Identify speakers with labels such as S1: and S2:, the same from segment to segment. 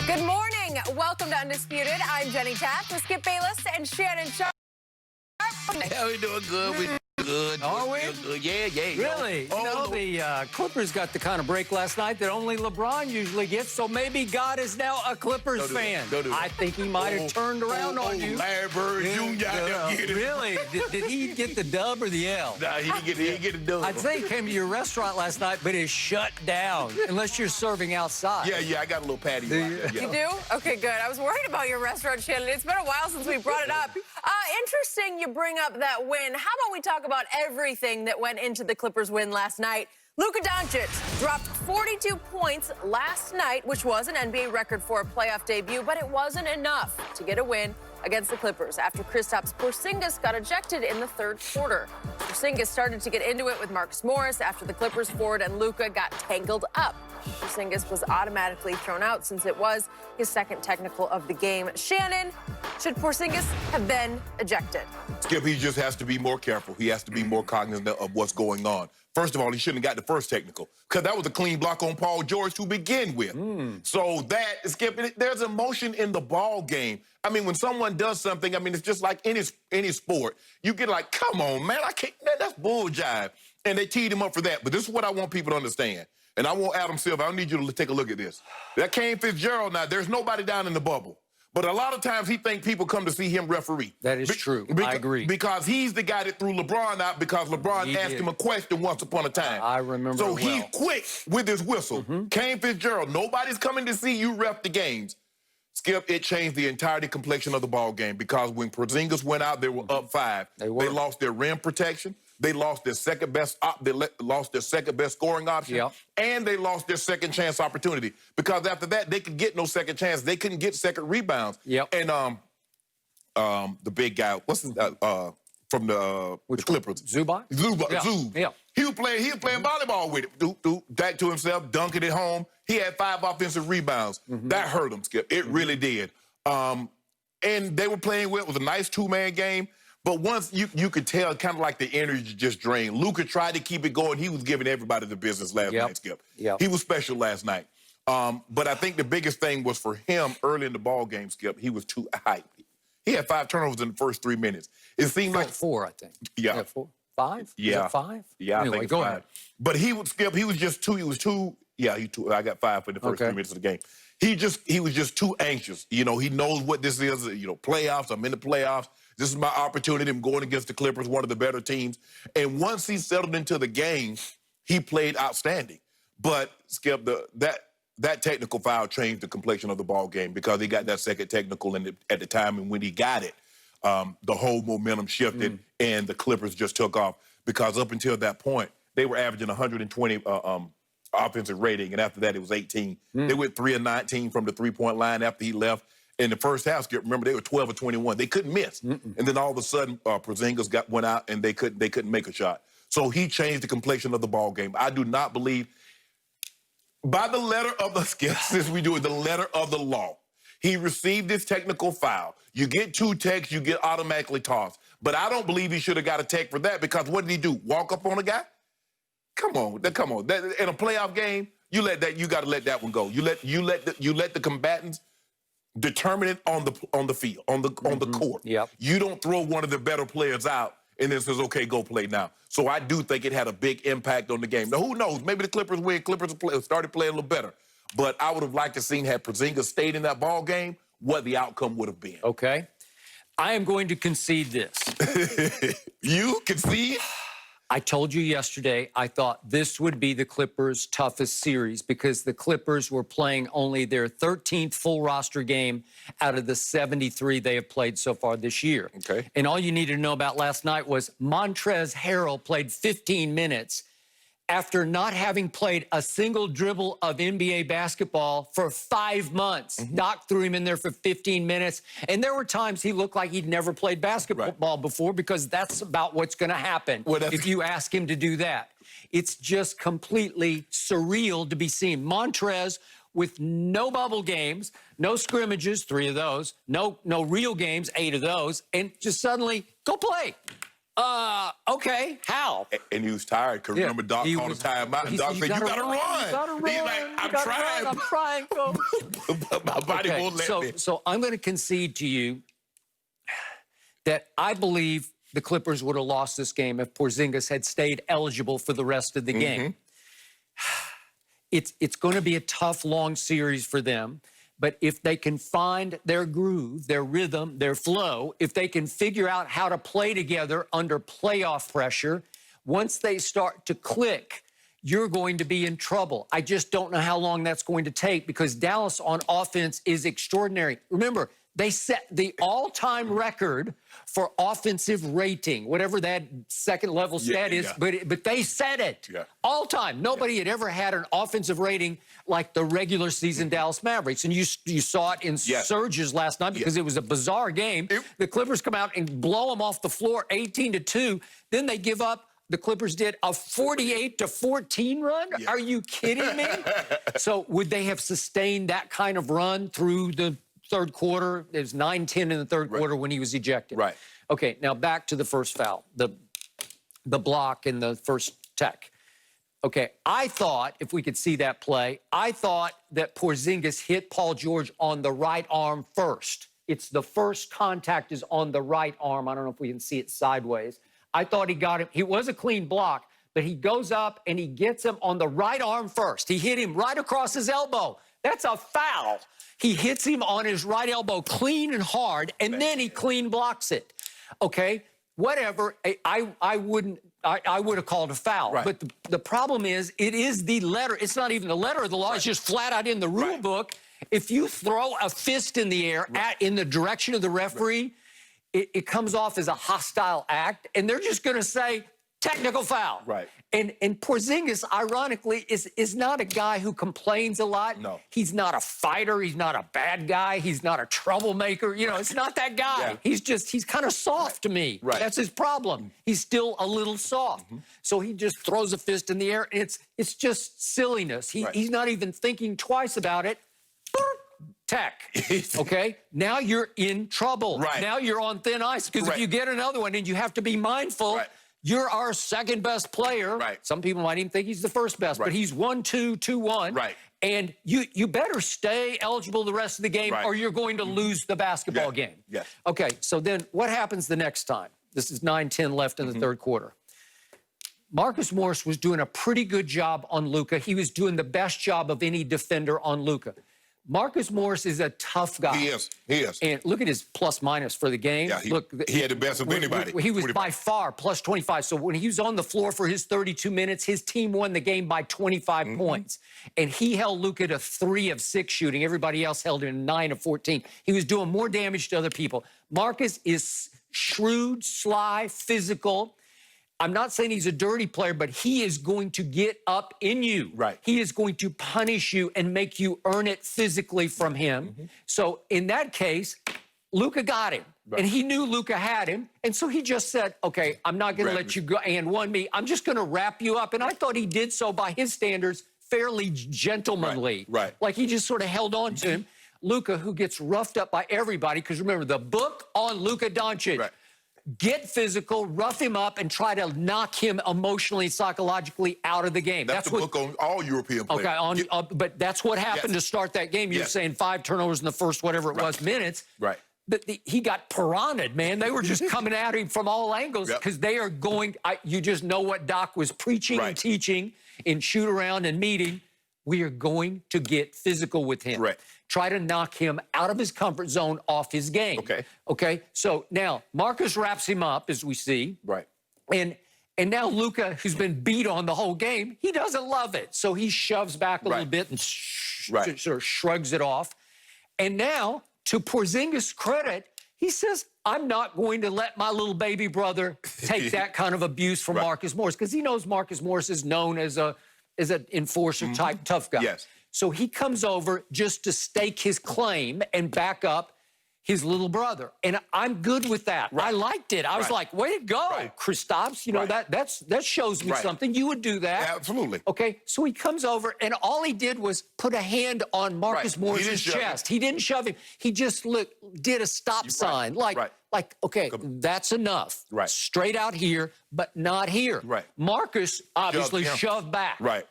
S1: Good morning. Welcome to Undisputed. I'm Jenny Taft with Skip Bayless and Shannon Sharp.
S2: Yeah, we doing good. We good.
S3: Are we?
S2: Good. Yeah.
S3: Really? You know, the Clippers got the kind of break last night that only LeBron usually gets, so maybe God is now a Clippers fan. I think he might have turned around on you.
S2: Larry Bird Jr.
S3: Really? Did he get the dub or the L?
S2: Nah, he didn't get the dub.
S3: I'd say he came to your restaurant last night, but is shut down, unless you're serving outside.
S2: Yeah, I got a little patio out there. Yeah.
S1: You do? Okay, good. I was worried about your restaurant, Shannon. It's been a while since we brought it up. Interesting you bring up that win. How about we talk about everything that went into the Clippers win last night? Luka Doncic dropped 42 points last night, which was an NBA record for a playoff debut, but it wasn't enough to get a win against the Clippers after Kristaps Porzingis got ejected in the third quarter. Porzingis started to get into it with Marcus Morris after the Clippers forward and Luka got tangled up. Porzingis was automatically thrown out since it was his second technical of the game. Shannon, should Porzingis have been ejected?
S2: Skip, he just has to be more careful. He has to be more cognizant of what's going on. First of all, he shouldn't have got the first technical because that was a clean block on Paul George to begin with. So that, Skip, there's emotion in the ball game. I mean, when someone does something, I mean, it's just like any sport. You get like, come on, man, I can't, man, that's bull jive. And they teed him up for that. But this is what I want people to understand. And I want Adam Silver, I need you to take a look at this. That Kane Fitzgerald now, there's nobody down in the bubble. But a lot of times he thinks people come to see him referee.
S3: That is true. I agree.
S2: Because he's the guy that threw LeBron out because LeBron asked him a question once upon a time.
S3: I remember
S2: So
S3: it
S2: he's
S3: well.
S2: quick with his whistle. Kane Fitzgerald, nobody's coming to see you ref the games. Skip, it changed the entirety complexion of the ball game because when Porzingis went out, they were up 5. They lost their rim protection. They lost their second best scoring option, and they lost their second chance opportunity because after that they could get no second chance. They couldn't get second rebounds. And the big guy, what's his from the Clippers?
S3: Zubac.
S2: Zub. He was playing volleyball with it. Back to himself, dunking it home. He had 5 offensive rebounds. That hurt him, Skip. It really did. And they were playing well. It was a nice 2-man game. But once you could tell kind of like the energy just drained. Luka tried to keep it going. He was giving everybody the business last night, Skip. He was special last night. But I think the biggest thing was for him early in the ball game, Skip, he was too hyped. He had 5 turnovers in the first 3 minutes. It seemed like
S3: 4, I think.
S2: Yeah.
S3: 4? 5?
S2: Yeah.
S3: Is it 5?
S2: Yeah,
S3: anyway,
S2: I think
S3: go
S2: 5.
S3: ahead.
S2: But he was Skip. He was just too. I got 5 for the first 3 minutes of the game. He was just too anxious. You know, he knows what this is. You know, playoffs. I'm in the playoffs. This is my opportunity. I'm going against the Clippers, one of the better teams. And once he settled into the game, he played outstanding. But Skip, that technical foul changed the complexion of the ball game because he got that second technical at the time, and when he got it, the whole momentum shifted, and the Clippers just took off because up until that point, they were averaging 120 offensive rating, and after that, it was 18. They went 3 of 19 from the three-point line after he left. In the first half, Skip, remember, they were 12 of 21. They couldn't miss. And then all of a sudden, Porzingis went out, and they couldn't make a shot. So he changed the complexion of the ball game. I do not believe, by the letter of the Skip, since we do it, the letter of the law, he received this technical foul. You get 2 techs, you get automatically tossed. But I don't believe he should have got a tech for that because what did he do? Walk up on a guy? Come on. In a playoff game, you got to let that one go. You let the combatants determine it on the field, on the court. You don't throw one of the better players out and then says, okay, go play now. So I do think it had a big impact on the game. Now, who knows? Maybe the Clippers win. Clippers started playing a little better. But I would have liked to seen had Porzingis stayed in that ball game, what the outcome would have been.
S3: Okay. I am going to concede this.
S2: You concede?
S3: I told you yesterday I thought this would be the Clippers' toughest series because the Clippers were playing only their 13th full roster game out of the 73 they have played so far this year.
S2: Okay.
S3: And all you needed to know about last night was Montrezl Harrell played 15 minutes after not having played a single dribble of NBA basketball for 5 months. Doc threw him in there for 15 minutes. And there were times he looked like he'd never played basketball before because that's about what's going to happen if you ask him to do that. It's just completely surreal to be seen. Montrez with no bubble games, no scrimmages, 3 of those, no real games, 8 of those, and just suddenly go play. Okay, how?
S2: And he was tired because remember Doc called his timeout and Doc said, you gotta run.
S3: You gotta run.
S2: He's like, I'm
S3: trying, Coach.
S2: But my body won't let me.
S3: So I'm going to concede to you that I believe the Clippers would have lost this game if Porzingis had stayed eligible for the rest of the game. It's going to be a tough, long series for them. But if they can find their groove, their rhythm, their flow, if they can figure out how to play together under playoff pressure, once they start to click, you're going to be in trouble. I just don't know how long that's going to take because Dallas on offense is extraordinary. Remember, they set the all-time record for offensive rating, whatever that second-level stat is, but they set it all time. Nobody had ever had an offensive rating like the regular season Dallas Mavericks, and you saw it in surges last night because it was a bizarre game. The Clippers come out and blow them off the floor 18-2. Then they give up. The Clippers did a 48-14 run? Are you kidding me? So would they have sustained that kind of run through the third quarter? It was 9-10 in the third quarter when he was ejected. Okay, now back to the first foul, the block and the first tech. Okay, I thought, if we could see that play, I thought that Porzingis hit Paul George on the right arm first. It's the first contact is on the right arm. I don't know if we can see it sideways. I thought he got him. It was a clean block, but he goes up and he gets him on the right arm first. He hit him right across his elbow. That's a foul. He hits him on his right elbow clean and hard, and then he clean blocks it. Okay, whatever. I would have called a foul. But the problem is, it is the letter. It's not even the letter of the law. It's just flat out in the rule book. If you throw a fist in the air in the direction of the referee, it comes off as a hostile act, and they're just going to say, technical foul. And Porzingis, ironically, is not a guy who complains a lot.
S2: No.
S3: He's not a fighter. He's not a bad guy. He's not a troublemaker. You know, it's not that guy. He's kind of soft to me. That's his problem. He's still a little soft. So he just throws a fist in the air. And it's just silliness. He's not even thinking twice about it. Tech. Okay? Now you're in trouble. Now you're on thin ice because if you get another one, and you have to be mindful, you're our second best player. Some people might even think he's the first best, but he's 1-2, 2-1. And you better stay eligible the rest of the game or you're going to lose the basketball game. Okay, so then what happens the next time? This is 9-10 left in the third quarter. Marcus Morris was doing a pretty good job on Luka. He was doing the best job of any defender on Luka. Marcus Morris is a tough guy.
S2: He is.
S3: And look at his plus-minus for the game. Look,
S2: he had the best of anybody.
S3: He was by far plus 25. So when he was on the floor for his 32 minutes, his team won the game by 25 points. And he held Luka to 3 of 6 shooting. Everybody else held him 9 of 14. He was doing more damage to other people. Marcus is shrewd, sly, physical. I'm not saying he's a dirty player, but he is going to get up in you. He is going to punish you and make you earn it physically from him. So in that case, Luka got him. And he knew Luka had him. And so he just said, okay, I'm not going to let you go and won me. I'm just going to wrap you up. And I thought he did so by his standards fairly gentlemanly. Like he just sort of held on to him. Luka, who gets roughed up by everybody, because remember, the book on Luka Doncic, get physical, rough him up, and try to knock him emotionally, psychologically out of the game.
S2: That's the book on all European players.
S3: But that's what happened to start that game. You're saying 5 turnovers in the first, whatever it was, minutes. But he got piranha'd, man. They were just coming at him from all angles because they are going. You just know what Doc was preaching and teaching in shoot around and meeting. We are going to get physical with him. Try to knock him out of his comfort zone, off his game. Okay. So now Marcus wraps him up, as we see. And now Luka, who's been beat on the whole game, he doesn't love it. So he shoves back a little bit and sort of shrugs it off. And now, to Porzingis' credit, he says, I'm not going to let my little baby brother take that kind of abuse from Marcus Morris, because he knows Marcus Morris is known as an enforcer-type tough guy. So he comes over just to stake his claim and back up. his little brother. And I'm good with that.
S2: Right.
S3: I liked it. I was like, way to go,
S2: Right.
S3: Kristaps. You know, that shows me something. You would do that.
S2: Absolutely.
S3: Okay, so he comes over, and all he did was put a hand on Marcus Morris's chest. He didn't shove him. He just did a stop sign. Like, okay, that's enough.
S2: Right.
S3: Straight out here, but not here.
S2: Right.
S3: Marcus obviously shoved back.
S2: Right.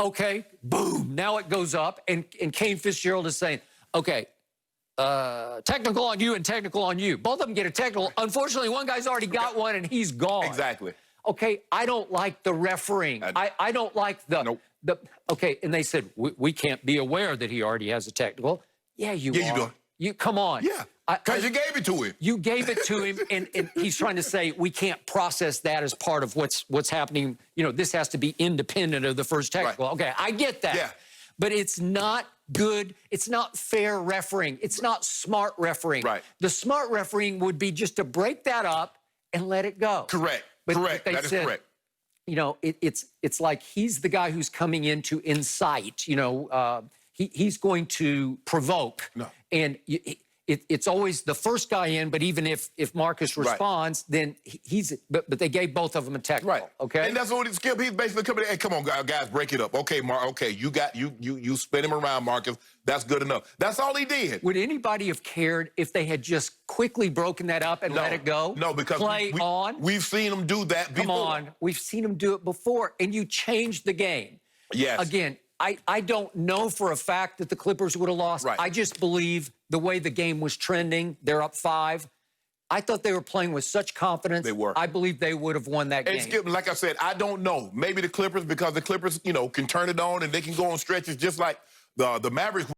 S3: Okay, boom. Now it goes up, and Kane Fitzgerald is saying, okay, technical on you and technical on you. Both of them get a technical. Unfortunately, one guy's already got one, and he's gone.
S2: Exactly.
S3: Okay, I don't like the refereeing. I don't like the... Okay, and they said, we can't be aware that he already has a technical. Yeah, you are. You come on.
S2: Yeah, because you gave it to him.
S3: You gave it to him, and he's trying to say, we can't process that as part of what's happening. You know, this has to be independent of the first technical. Okay, I get that.
S2: Yeah.
S3: But it's not good. It's not fair refereeing. It's not smart refereeing.
S2: Right.
S3: The smart refereeing would be just to break that up and let it go.
S2: Correct.
S3: But
S2: That is correct.
S3: You know, it's like he's the guy who's coming in to incite. You know, he's going to provoke.
S2: No.
S3: And it's always the first guy in, but even if Marcus responds, then but they gave both of them a technical.
S2: Right.
S3: Okay.
S2: And that's what Skip. He's basically coming in. Hey, come on, guys, break it up. Okay, Mark. Okay, you spin him around, Marcus. That's good enough. That's all he did.
S3: Would anybody have cared if they had just quickly broken that up and let it go?
S2: No, because we've seen him do that before.
S3: Come on, we've seen him do it before, and you changed the game.
S2: Yes.
S3: Again, I don't know for a fact that the Clippers would have lost.
S2: Right.
S3: I just believe the way the game was trending, they're up 5. I thought they were playing with such confidence.
S2: They were.
S3: I believe they would have won that game.
S2: Skip, like I said, I don't know. Maybe the Clippers, because the Clippers, you know, can turn it on and they can go on stretches just like the Mavericks.